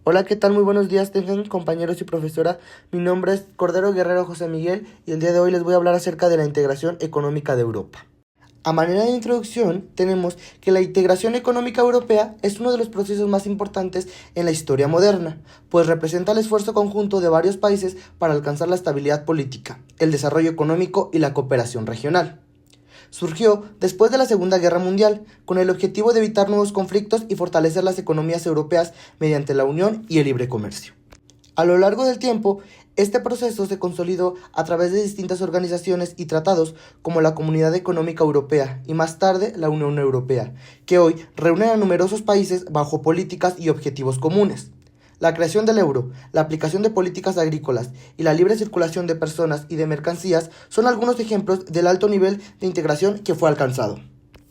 Hola, ¿qué tal? Muy buenos días, tengan compañeros y profesora. Mi nombre es Cordero Guerrero José Miguel y el día de hoy les voy a hablar acerca de la integración económica de Europa. A manera de introducción, tenemos que la integración económica europea es uno de los procesos más importantes en la historia moderna, pues representa el esfuerzo conjunto de varios países para alcanzar la estabilidad política, el desarrollo económico y la cooperación regional. Surgió después de la Segunda Guerra Mundial, con el objetivo de evitar nuevos conflictos y fortalecer las economías europeas mediante la unión y el libre comercio. A lo largo del tiempo, este proceso se consolidó a través de distintas organizaciones y tratados como la Comunidad Económica Europea y más tarde la Unión Europea, que hoy reúnen a numerosos países bajo políticas y objetivos comunes. La creación del euro, la aplicación de políticas agrícolas y la libre circulación de personas y de mercancías son algunos ejemplos del alto nivel de integración que fue alcanzado.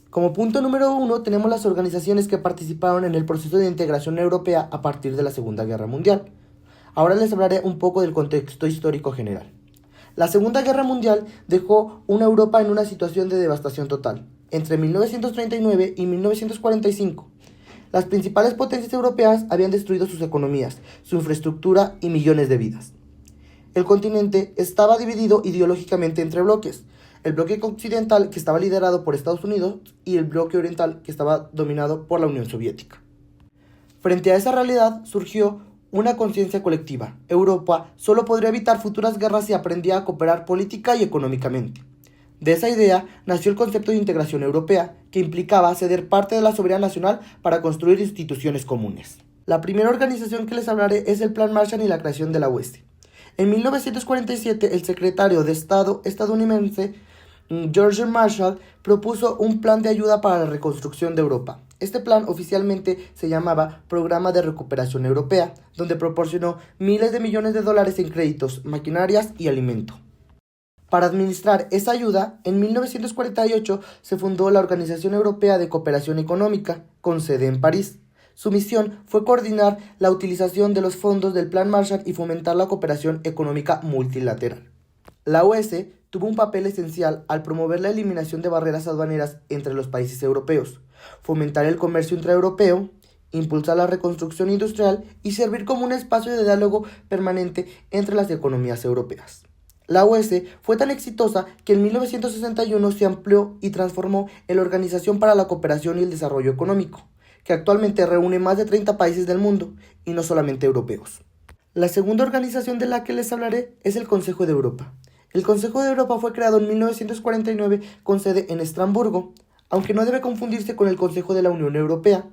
Como punto número 1 tenemos las organizaciones que participaron en el proceso de integración europea a partir de la Segunda Guerra Mundial. Ahora les hablaré un poco del contexto histórico general. La Segunda Guerra Mundial dejó una Europa en una situación de devastación total. Entre 1939 y 1945, las principales potencias europeas habían destruido sus economías, su infraestructura y millones de vidas. El continente estaba dividido ideológicamente entre bloques. El bloque occidental, que estaba liderado por Estados Unidos, y el bloque oriental, que estaba dominado por la Unión Soviética. Frente a esa realidad surgió una conciencia colectiva. Europa solo podría evitar futuras guerras si aprendía a cooperar política y económicamente. De esa idea nació el concepto de integración europea, que implicaba ceder parte de la soberanía nacional para construir instituciones comunes. La primera organización que les hablaré es el Plan Marshall y la creación de la OESE. En 1947, el secretario de Estado estadounidense George Marshall propuso un plan de ayuda para la reconstrucción de Europa. Este plan oficialmente se llamaba Programa de Recuperación Europea, donde proporcionó miles de millones de dólares en créditos, maquinarias y alimento. Para administrar esa ayuda, en 1948 se fundó la Organización Europea de Cooperación Económica, con sede en París. Su misión fue coordinar la utilización de los fondos del Plan Marshall y fomentar la cooperación económica multilateral. La OESE tuvo un papel esencial al promover la eliminación de barreras aduaneras entre los países europeos, fomentar el comercio intraeuropeo, impulsar la reconstrucción industrial y servir como un espacio de diálogo permanente entre las economías europeas. La OESE fue tan exitosa que en 1961 se amplió y transformó en la Organización para la Cooperación y el Desarrollo Económico, que actualmente reúne más de 30 países del mundo, y no solamente europeos. La segunda organización de la que les hablaré es el Consejo de Europa. El Consejo de Europa fue creado en 1949 con sede en Estrasburgo, aunque no debe confundirse con el Consejo de la Unión Europea.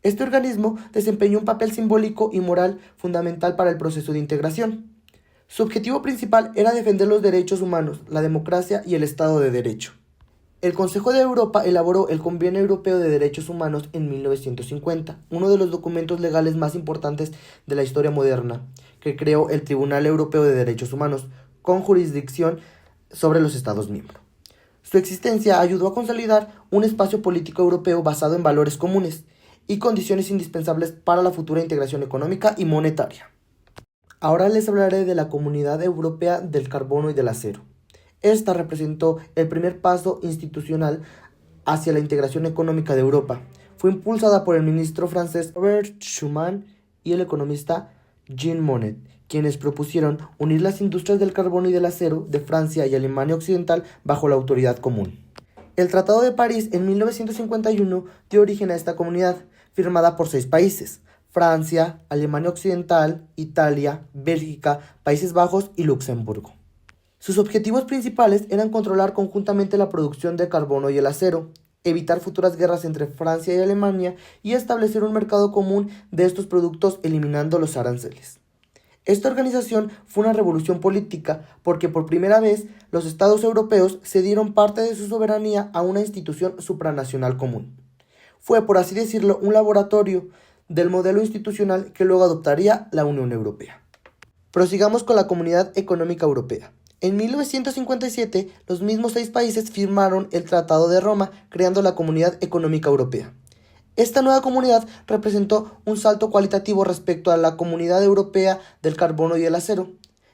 Este organismo desempeñó un papel simbólico y moral fundamental para el proceso de integración. Su objetivo principal era defender los derechos humanos, la democracia y el Estado de Derecho. El Consejo de Europa elaboró el Convenio Europeo de Derechos Humanos en 1950, uno de los documentos legales más importantes de la historia moderna, que creó el Tribunal Europeo de Derechos Humanos, con jurisdicción sobre los Estados miembros. Su existencia ayudó a consolidar un espacio político europeo basado en valores comunes y condiciones indispensables para la futura integración económica y monetaria. Ahora les hablaré de la Comunidad Europea del Carbono y del Acero. Esta representó el primer paso institucional hacia la integración económica de Europa. Fue impulsada por el ministro francés Robert Schuman y el economista Jean Monnet, quienes propusieron unir las industrias del carbono y del acero de Francia y Alemania Occidental bajo la autoridad común. El Tratado de París en 1951 dio origen a esta comunidad, firmada por 6 países: Francia, Alemania Occidental, Italia, Bélgica, Países Bajos y Luxemburgo. Sus objetivos principales eran controlar conjuntamente la producción de carbono y el acero, evitar futuras guerras entre Francia y Alemania y establecer un mercado común de estos productos eliminando los aranceles. Esta organización fue una revolución política porque por primera vez los estados europeos cedieron parte de su soberanía a una institución supranacional común. Fue, por así decirlo, un laboratorio del modelo institucional que luego adoptaría la Unión Europea. Prosigamos con la Comunidad Económica Europea. En 1957, los mismos 6 países firmaron el Tratado de Roma, creando la Comunidad Económica Europea. Esta nueva comunidad representó un salto cualitativo respecto a la Comunidad Europea del Carbono y el Acero.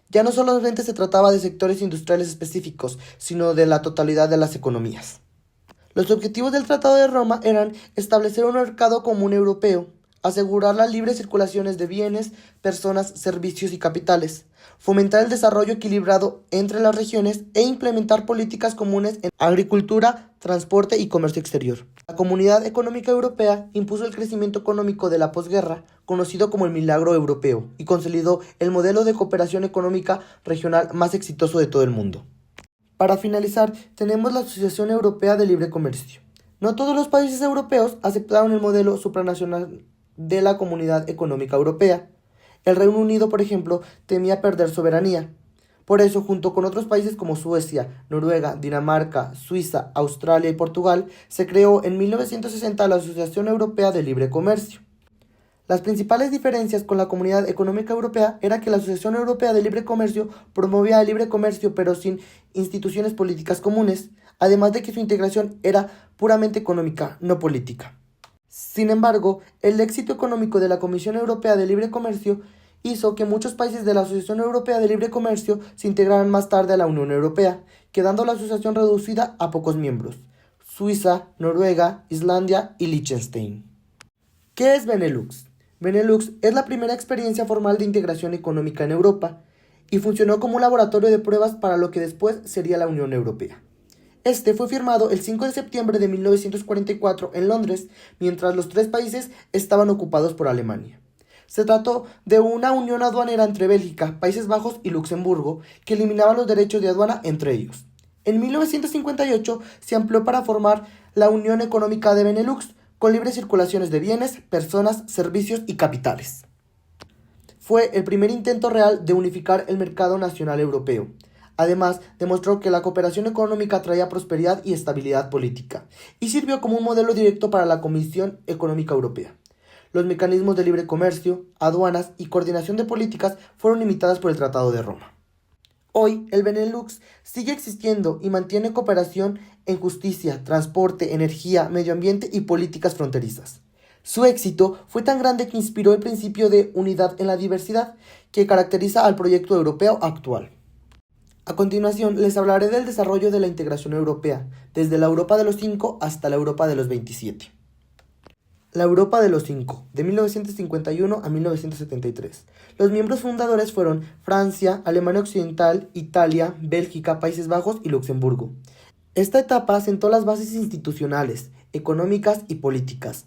Ya no solamente se trataba de sectores industriales específicos, sino de la totalidad de las economías. Los objetivos del Tratado de Roma eran establecer un mercado común europeo, asegurar la libre circulación de bienes, personas, servicios y capitales, fomentar el desarrollo equilibrado entre las regiones e implementar políticas comunes en agricultura, transporte y comercio exterior. La Comunidad Económica Europea impuso el crecimiento económico de la posguerra, conocido como el Milagro Europeo, y consolidó el modelo de cooperación económica regional más exitoso de todo el mundo. Para finalizar, tenemos la Asociación Europea de Libre Comercio. No todos los países europeos aceptaron el modelo supranacional de la Comunidad Económica Europea. El Reino Unido, por ejemplo, temía perder soberanía. Por eso, junto con otros países como Suecia, Noruega, Dinamarca, Suiza, Australia y Portugal, se creó en 1960 la Asociación Europea de Libre Comercio. Las principales diferencias con la Comunidad Económica Europea era que la Asociación Europea de Libre Comercio promovía el libre comercio pero sin instituciones políticas comunes, además de que su integración era puramente económica, no política. Sin embargo, el éxito económico de la Comisión Europea de Libre Comercio hizo que muchos países de la Asociación Europea de Libre Comercio se integraran más tarde a la Unión Europea, quedando la asociación reducida a pocos miembros: Suiza, Noruega, Islandia y Liechtenstein. ¿Qué es Benelux? Benelux es la primera experiencia formal de integración económica en Europa y funcionó como un laboratorio de pruebas para lo que después sería la Unión Europea. Este fue firmado el 5 de septiembre de 1944 en Londres, mientras los tres países estaban ocupados por Alemania. Se trató de una unión aduanera entre Bélgica, Países Bajos y Luxemburgo, que eliminaba los derechos de aduana entre ellos. En 1958 se amplió para formar la Unión Económica de Benelux, con libres circulaciones de bienes, personas, servicios y capitales. Fue el primer intento real de unificar el mercado nacional europeo. Además, demostró que la cooperación económica traía prosperidad y estabilidad política, y sirvió como un modelo directo para la Comisión Económica Europea. Los mecanismos de libre comercio, aduanas y coordinación de políticas fueron limitadas por el Tratado de Roma. Hoy, el Benelux sigue existiendo y mantiene cooperación en justicia, transporte, energía, medio ambiente y políticas fronterizas. Su éxito fue tan grande que inspiró el principio de unidad en la diversidad que caracteriza al proyecto europeo actual. A continuación, les hablaré del desarrollo de la integración europea, desde la Europa de los 5 hasta la Europa de los 27. La Europa de los 5, de 1951 a 1973. Los miembros fundadores fueron Francia, Alemania Occidental, Italia, Bélgica, Países Bajos y Luxemburgo. Esta etapa sentó las bases institucionales, económicas y políticas.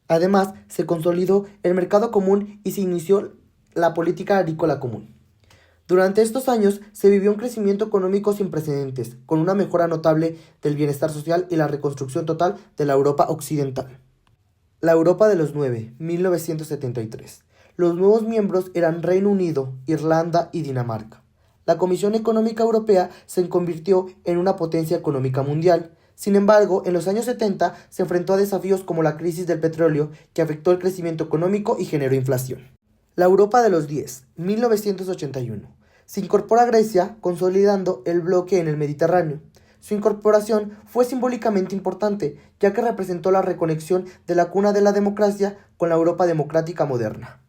Además, se consolidó el mercado común y se inició la política agrícola común. Durante estos años se vivió un crecimiento económico sin precedentes, con una mejora notable del bienestar social y la reconstrucción total de la Europa occidental. La Europa de los 9, 1973. Los nuevos miembros eran Reino Unido, Irlanda y Dinamarca. La Comisión Económica Europea se convirtió en una potencia económica mundial. Sin embargo, en los años 70 se enfrentó a desafíos como la crisis del petróleo, que afectó el crecimiento económico y generó inflación. La Europa de los 10, 1981. Se incorpora Grecia, consolidando el bloque en el Mediterráneo. Su incorporación fue simbólicamente importante, ya que representó la reconexión de la cuna de la democracia con la Europa democrática moderna.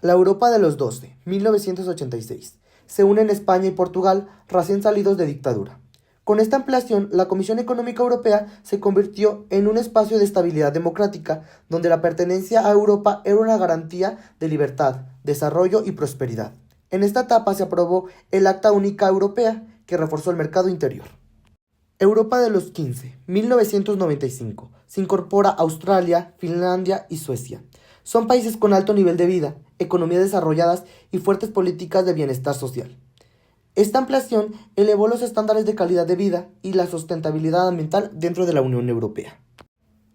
La Europa de los 12, 1986. Se unen España y Portugal, recién salidos de dictadura. Con esta ampliación, la Comisión Económica Europea se convirtió en un espacio de estabilidad democrática, donde la pertenencia a Europa era una garantía de libertad, desarrollo y prosperidad. En esta etapa se aprobó el Acta Única Europea, que reforzó el mercado interior. Europa de los 15, 1995. Se incorpora Australia, Finlandia y Suecia. Son países con alto nivel de vida, economías desarrolladas y fuertes políticas de bienestar social. Esta ampliación elevó los estándares de calidad de vida y la sustentabilidad ambiental dentro de la Unión Europea.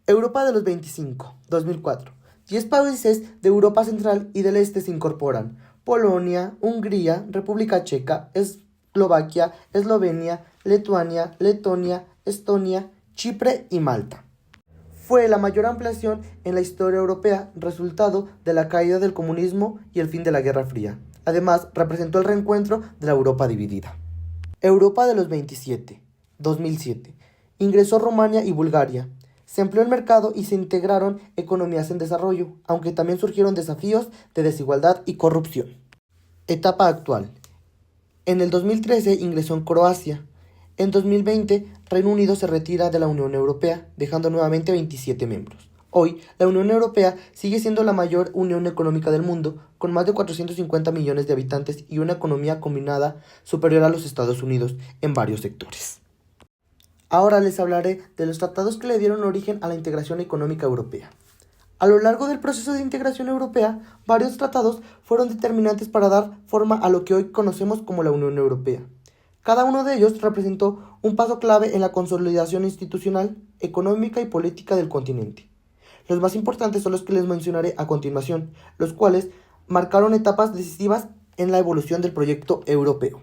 Europa de los 25, 2004. 10 países de Europa Central y del Este se incorporan: Polonia, Hungría, República Checa, Eslovaquia, Eslovenia, Lituania, Letonia, Estonia, Chipre y Malta. Fue la mayor ampliación en la historia europea, resultado de la caída del comunismo y el fin de la Guerra Fría. Además, representó el reencuentro de la Europa dividida. Europa de los 27, 2007. Ingresó Rumania y Bulgaria. Se amplió el mercado y se integraron economías en desarrollo, aunque también surgieron desafíos de desigualdad y corrupción. Etapa actual. En el 2013 ingresó en Croacia. En 2020, Reino Unido se retira de la Unión Europea, dejando nuevamente 27 miembros. Hoy, la Unión Europea sigue siendo la mayor unión económica del mundo, con más de 450 millones de habitantes y una economía combinada superior a los Estados Unidos en varios sectores. Ahora les hablaré de los tratados que le dieron origen a la integración económica europea. A lo largo del proceso de integración europea, varios tratados fueron determinantes para dar forma a lo que hoy conocemos como la Unión Europea. Cada uno de ellos representó un paso clave en la consolidación institucional, económica y política del continente. Los más importantes son los que les mencionaré a continuación, los cuales marcaron etapas decisivas en la evolución del proyecto europeo.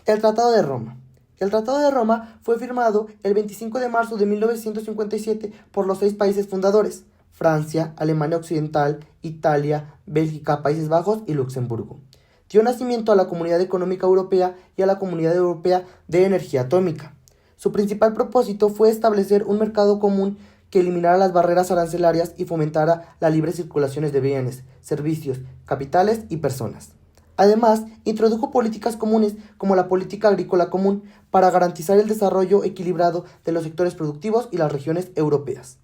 El Tratado de Roma. El Tratado de Roma fue firmado el 25 de marzo de 1957 por los 6 países fundadores: Francia, Alemania Occidental, Italia, Bélgica, Países Bajos y Luxemburgo. Dio nacimiento a la Comunidad Económica Europea y a la Comunidad Europea de Energía Atómica. Su principal propósito fue establecer un mercado común que eliminara las barreras arancelarias y fomentara la libre circulación de bienes, servicios, capitales y personas. Además, introdujo políticas comunes como la política agrícola común para garantizar el desarrollo equilibrado de los sectores productivos y las regiones europeas.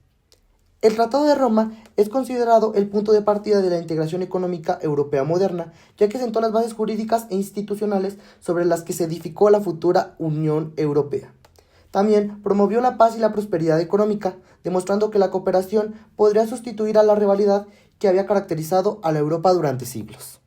El Tratado de Roma es considerado el punto de partida de la integración económica europea moderna, ya que sentó las bases jurídicas e institucionales sobre las que se edificó la futura Unión Europea. También promovió la paz y la prosperidad económica, demostrando que la cooperación podría sustituir a la rivalidad que había caracterizado a la Europa durante siglos.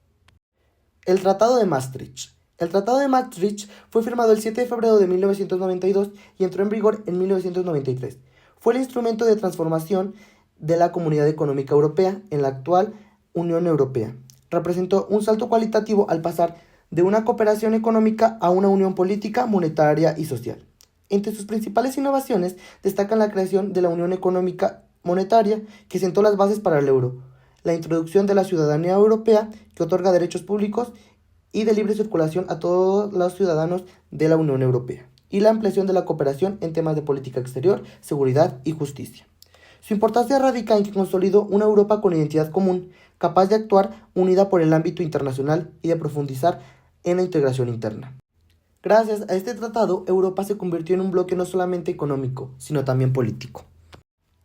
El Tratado de Maastricht. El Tratado de Maastricht fue firmado el 7 de febrero de 1992 y entró en vigor en 1993. Fue el instrumento de transformación de la Comunidad Económica Europea en la actual Unión Europea. Representó un salto cualitativo al pasar de una cooperación económica a una unión política, monetaria y social. Entre sus principales innovaciones destacan la creación de la Unión Económica Monetaria, que sentó las bases para el euro, la introducción de la ciudadanía europea, que otorga derechos públicos y de libre circulación a todos los ciudadanos de la Unión Europea, y la ampliación de la cooperación en temas de política exterior, seguridad y justicia. Su importancia radica en que consolidó una Europa con identidad común, capaz de actuar unida por el ámbito internacional y de profundizar en la integración interna. Gracias a este tratado, Europa se convirtió en un bloque no solamente económico, sino también político.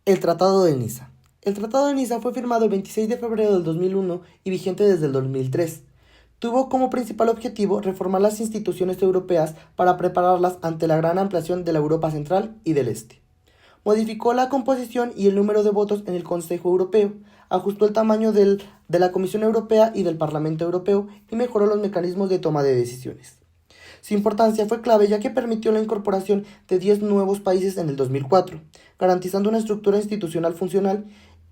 El Tratado de Niza. El Tratado de Niza fue firmado el 26 de febrero del 2001 y vigente desde el 2003. Tuvo como principal objetivo reformar las instituciones europeas para prepararlas ante la gran ampliación de la Europa Central y del Este. Modificó la composición y el número de votos en el Consejo Europeo, ajustó el tamaño de la Comisión Europea y del Parlamento Europeo y mejoró los mecanismos de toma de decisiones. Su importancia fue clave ya que permitió la incorporación de 10 nuevos países en el 2004, garantizando una estructura institucional funcional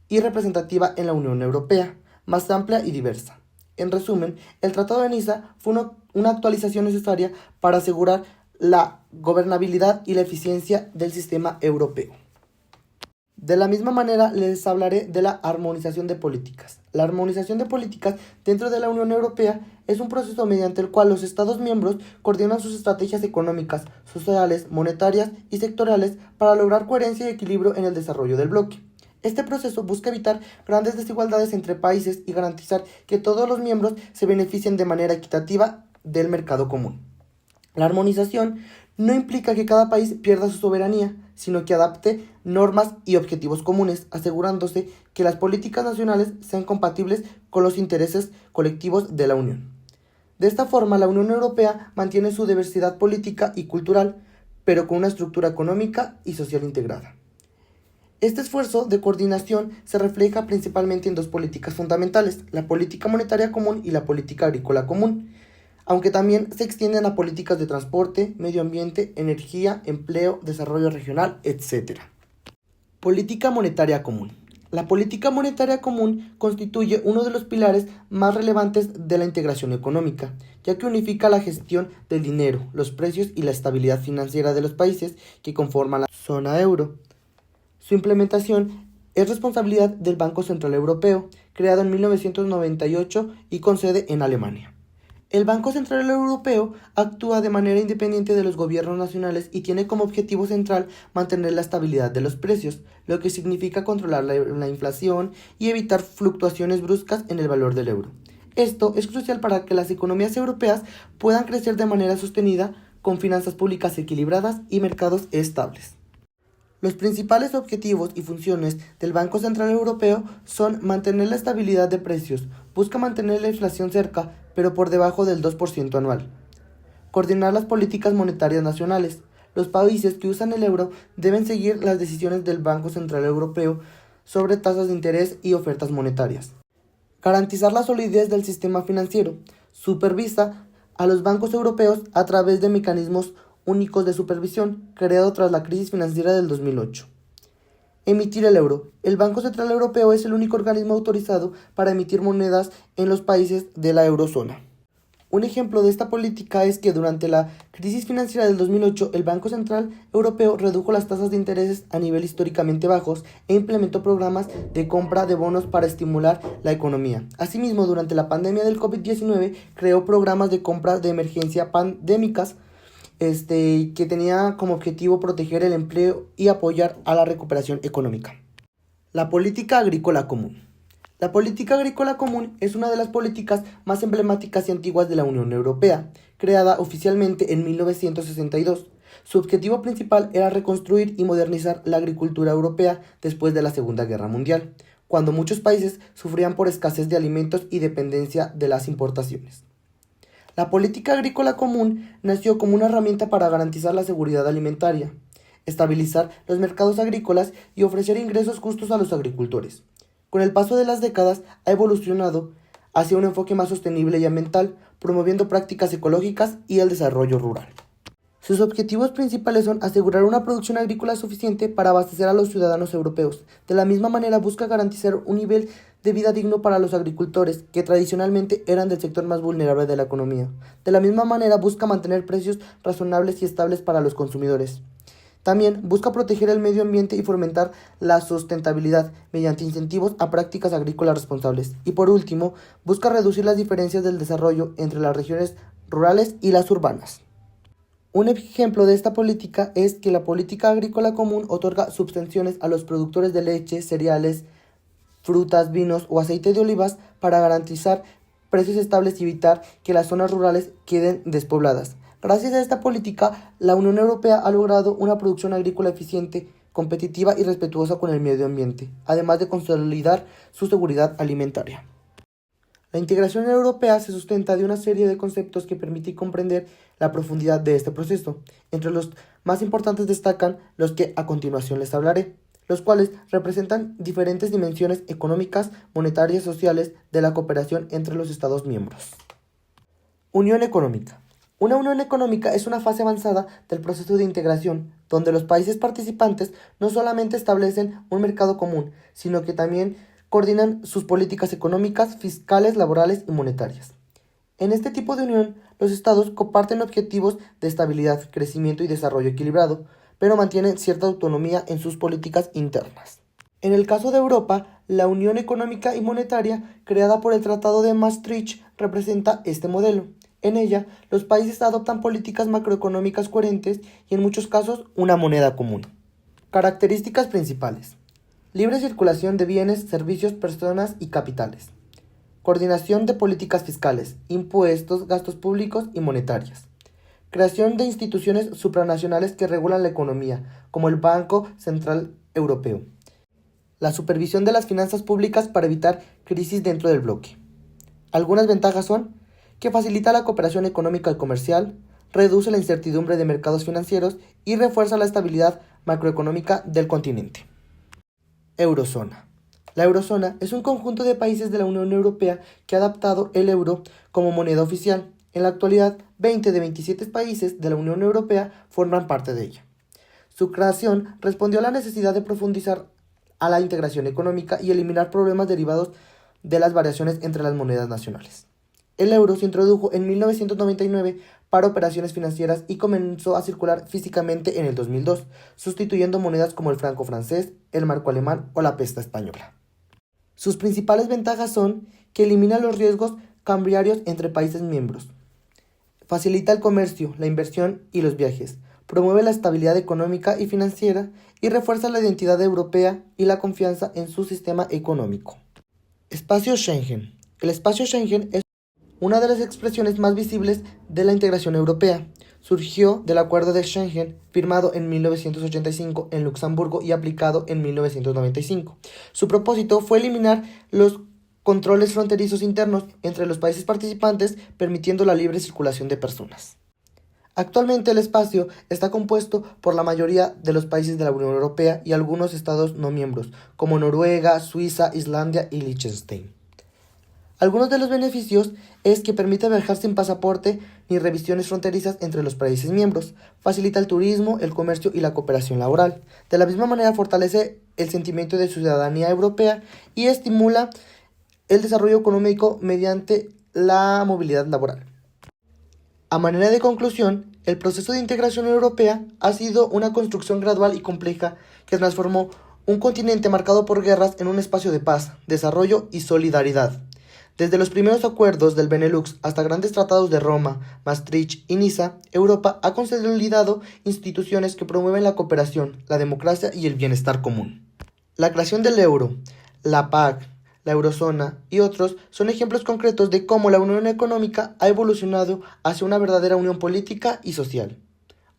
y representativa en la Unión Europea, más amplia y diversa. En resumen, el Tratado de Niza fue una actualización necesaria para asegurar la gobernabilidad y la eficiencia del sistema europeo. De la misma manera, les hablaré de la armonización de políticas. La armonización de políticas dentro de la Unión Europea es un proceso mediante el cual los Estados miembros coordinan sus estrategias económicas, sociales, monetarias y sectoriales para lograr coherencia y equilibrio en el desarrollo del bloque. Este proceso busca evitar grandes desigualdades entre países y garantizar que todos los miembros se beneficien de manera equitativa del mercado común. La armonización no implica que cada país pierda su soberanía, sino que adapte normas y objetivos comunes, asegurándose que las políticas nacionales sean compatibles con los intereses colectivos de la Unión. De esta forma, la Unión Europea mantiene su diversidad política y cultural, pero con una estructura económica y social integrada. Este esfuerzo de coordinación se refleja principalmente en dos políticas fundamentales: la política monetaria común y la política agrícola común, aunque también se extienden a políticas de transporte, medio ambiente, energía, empleo, desarrollo regional, etc. Política monetaria común. La política monetaria común constituye uno de los pilares más relevantes de la integración económica, ya que unifica la gestión del dinero, los precios y la estabilidad financiera de los países que conforman la zona euro. Su implementación es responsabilidad del Banco Central Europeo, creado en 1998 y con sede en Alemania. El Banco Central Europeo actúa de manera independiente de los gobiernos nacionales y tiene como objetivo central mantener la estabilidad de los precios, lo que significa controlar la inflación y evitar fluctuaciones bruscas en el valor del euro. Esto es crucial para que las economías europeas puedan crecer de manera sostenida, con finanzas públicas equilibradas y mercados estables. Los principales objetivos y funciones del Banco Central Europeo son mantener la estabilidad de precios, busca mantener la inflación cerca, pero por debajo del 2% anual. Coordinar las políticas monetarias nacionales. Los países que usan el euro deben seguir las decisiones del Banco Central Europeo sobre tasas de interés y ofertas monetarias. Garantizar la solidez del sistema financiero. Supervisa a los bancos europeos a través de mecanismos únicos de supervisión creados tras la crisis financiera del 2008. Emitir el euro. El Banco Central Europeo es el único organismo autorizado para emitir monedas en los países de la eurozona. Un ejemplo de esta política es que durante la crisis financiera del 2008, el Banco Central Europeo redujo las tasas de intereses a nivel históricamente bajos e implementó programas de compra de bonos para estimular la economía. Asimismo, durante la pandemia del COVID-19, creó programas de compra de emergencia pandémicas que tenía como objetivo proteger el empleo y apoyar a la recuperación económica. La política agrícola común. La política agrícola común es una de las políticas más emblemáticas y antiguas de la Unión Europea, creada oficialmente en 1962. Su objetivo principal era reconstruir y modernizar la agricultura europea después de la Segunda Guerra Mundial, cuando muchos países sufrían por escasez de alimentos y dependencia de las importaciones. La política agrícola común nació como una herramienta para garantizar la seguridad alimentaria, estabilizar los mercados agrícolas y ofrecer ingresos justos a los agricultores. Con el paso de las décadas ha evolucionado hacia un enfoque más sostenible y ambiental, promoviendo prácticas ecológicas y el desarrollo rural. Sus objetivos principales son asegurar una producción agrícola suficiente para abastecer a los ciudadanos europeos. De la misma manera busca garantizar un nivel de vida digno para los agricultores, que tradicionalmente eran del sector más vulnerable de la economía. De la misma manera busca mantener precios razonables y estables para los consumidores. También busca proteger el medio ambiente y fomentar la sustentabilidad mediante incentivos a prácticas agrícolas responsables. Y por último, busca reducir las diferencias del desarrollo entre las regiones rurales y las urbanas. Un ejemplo de esta política es que la política agrícola común otorga subvenciones a los productores de leche, cereales, frutas, vinos o aceite de olivas para garantizar precios estables y evitar que las zonas rurales queden despobladas. Gracias a esta política, la Unión Europea ha logrado una producción agrícola eficiente, competitiva y respetuosa con el medio ambiente, además de consolidar su seguridad alimentaria. La integración europea se sustenta de una serie de conceptos que permiten comprender la profundidad de este proceso. Entre los más importantes destacan los que a continuación les hablaré, los cuales representan diferentes dimensiones económicas, monetarias y sociales de la cooperación entre los Estados miembros. Unión económica. Una unión económica es una fase avanzada del proceso de integración, donde los países participantes no solamente establecen un mercado común, sino que también coordinan sus políticas económicas, fiscales, laborales y monetarias. En este tipo de unión, los estados comparten objetivos de estabilidad, crecimiento y desarrollo equilibrado, pero mantienen cierta autonomía en sus políticas internas. En el caso de Europa, la Unión Económica y Monetaria, creada por el Tratado de Maastricht, representa este modelo. En ella, los países adoptan políticas macroeconómicas coherentes y en muchos casos una moneda común. Características principales: libre circulación de bienes, servicios, personas y capitales. Coordinación de políticas fiscales, impuestos, gastos públicos y monetarias. Creación de instituciones supranacionales que regulan la economía, como el Banco Central Europeo. La supervisión de las finanzas públicas para evitar crisis dentro del bloque. Algunas ventajas son que facilita la cooperación económica y comercial, reduce la incertidumbre de mercados financieros y refuerza la estabilidad macroeconómica del continente. Eurozona. La eurozona es un conjunto de países de la Unión Europea que ha adaptado el euro como moneda oficial. En la actualidad, 20 de 27 países de la Unión Europea forman parte de ella. Su creación respondió a la necesidad de profundizar a la integración económica y eliminar problemas derivados de las variaciones entre las monedas nacionales. El euro se introdujo en 1999 para operaciones financieras y comenzó a circular físicamente en el 2002, sustituyendo monedas como el franco francés, el marco alemán o la peseta española. Sus principales ventajas son que elimina los riesgos cambiarios entre países miembros, facilita el comercio, la inversión y los viajes, promueve la estabilidad económica y financiera y refuerza la identidad europea y la confianza en su sistema económico. Espacio Schengen. El espacio Schengen es una de las expresiones más visibles de la integración europea. surgió del Acuerdo de Schengen, firmado en 1985 en Luxemburgo y aplicado en 1995. Su propósito fue eliminar los controles fronterizos internos entre los países participantes, permitiendo la libre circulación de personas. Actualmente el espacio está compuesto por la mayoría de los países de la Unión Europea y algunos estados no miembros, como Noruega, Suiza, Islandia y Liechtenstein. Algunos de los beneficios es que permite viajar sin pasaporte ni revisiones fronterizas entre los países miembros, facilita el turismo, el comercio y la cooperación laboral. De la misma manera fortalece el sentimiento de ciudadanía europea y estimula el desarrollo económico mediante la movilidad laboral. A manera de conclusión, el proceso de integración europea ha sido una construcción gradual y compleja que transformó un continente marcado por guerras en un espacio de paz, desarrollo y solidaridad. Desde los primeros acuerdos del Benelux hasta grandes tratados de Roma, Maastricht y Niza, Europa ha consolidado instituciones que promueven la cooperación, la democracia y el bienestar común. La creación del euro, la PAC, la eurozona y otros son ejemplos concretos de cómo la unión económica ha evolucionado hacia una verdadera unión política y social.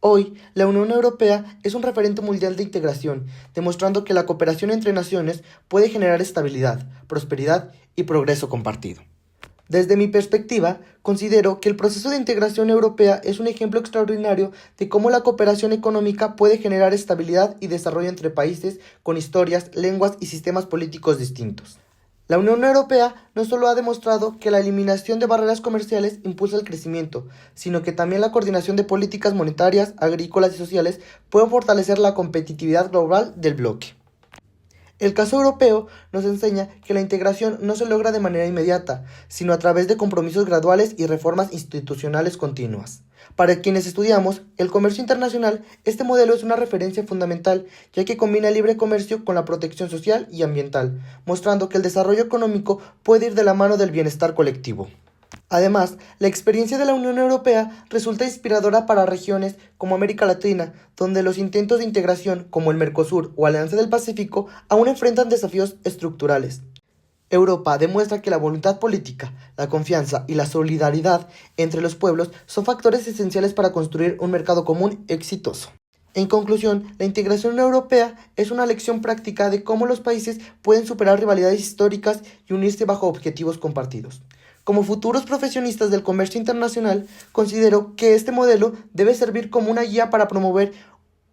Hoy, la Unión Europea es un referente mundial de integración, demostrando que la cooperación entre naciones puede generar estabilidad, prosperidad y progreso compartido. Desde mi perspectiva, considero que el proceso de integración europea es un ejemplo extraordinario de cómo la cooperación económica puede generar estabilidad y desarrollo entre países con historias, lenguas y sistemas políticos distintos. La Unión Europea no solo ha demostrado que la eliminación de barreras comerciales impulsa el crecimiento, sino que también la coordinación de políticas monetarias, agrícolas y sociales puede fortalecer la competitividad global del bloque. El caso europeo nos enseña que la integración no se logra de manera inmediata, sino a través de compromisos graduales y reformas institucionales continuas. Para quienes estudiamos el comercio internacional, este modelo es una referencia fundamental, ya que combina el libre comercio con la protección social y ambiental, mostrando que el desarrollo económico puede ir de la mano del bienestar colectivo. Además, la experiencia de la Unión Europea resulta inspiradora para regiones como América Latina, donde los intentos de integración como el Mercosur o Alianza del Pacífico aún enfrentan desafíos estructurales. Europa demuestra que la voluntad política, la confianza y la solidaridad entre los pueblos son factores esenciales para construir un mercado común exitoso. En conclusión, la integración europea es una lección práctica de cómo los países pueden superar rivalidades históricas y unirse bajo objetivos compartidos. Como futuros profesionistas del comercio internacional, considero que este modelo debe servir como una guía para promover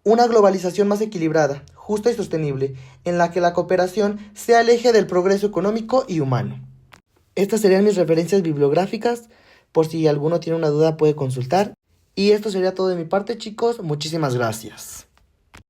una globalización más equilibrada, justa y sostenible, en la que la cooperación sea el eje del progreso económico y humano. Estas serían mis referencias bibliográficas, por si alguno tiene una duda puede consultar. Y esto sería todo de mi parte, chicos, muchísimas gracias.